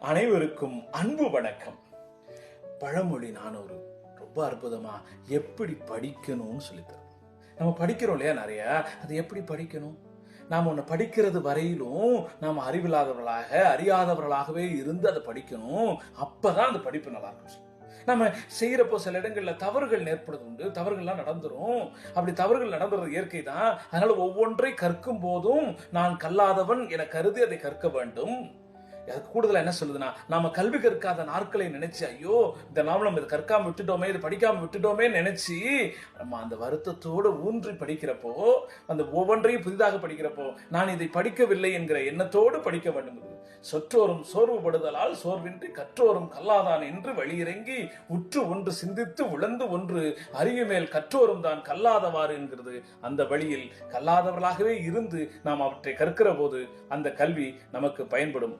அனைவருக்கும் அன்பு வணக்கம். பழமொழி 400 ரொம்ப அற்புதமா எப்படி படிக்கணும்னு சொல்லித்தரும். நம்ம படிக்கிறோம் இல்லையா நிறைய, அது எப்படி படிக்கணும்? நாம் ஒன்று படிக்கிறது வரையிலும் நாம் அறிவில்லாதவர்களாக அறியாதவர்களாகவே இருந்து அதை படிக்கணும். அப்பதான் அந்த படிப்பு நல்லா இருக்கும். நம்ம செய்யறப்போ சில இடங்கள்ல தவறுகள் ஏற்படுது உண்டு, தவறுகள்லாம் நடந்துரும். அப்படி தவறுகள் நடந்துறது இயற்கை தான். அதனால ஒவ்வொன்றை கற்கும் போதும் நான் கல்லாதவன் என கருதி அதை கற்க வேண்டும். அதுக்கு கூடுதலா என்ன சொல்லுதுன்னா, நாம கல்வி கற்காத நாட்களை நினைச்சு ஐயோ இந்த நாம நம்ம இதை கற்காம விட்டுட்டோமே, இது படிக்காம விட்டுட்டோமே நினைச்சு நம்ம அந்த வருத்தத்தோடு ஊன்றி படிக்கிறப்போ, அந்த ஒவ்வொன்றையும் புதிதாக படிக்கிறப்போ நான் இதை படிக்கவில்லை என்கிற எண்ணத்தோடு படிக்க வேண்டும். சொற்றோரும் சோர்வுபடுதலால் சோர்வின்றி கற்றோரும் கல்லாதான் என்று வழியிறங்கி உற்று ஒன்று சிந்தித்து உழந்து ஒன்று அறிவு மேல் கற்றோரும் தான் கல்லாதவாறு என்கிறது. அந்த வழியில் கல்லாதவர்களாகவே இருந்து நாம் அவற்றை கற்கிற போது அந்த கல்வி நமக்கு பயன்படும்.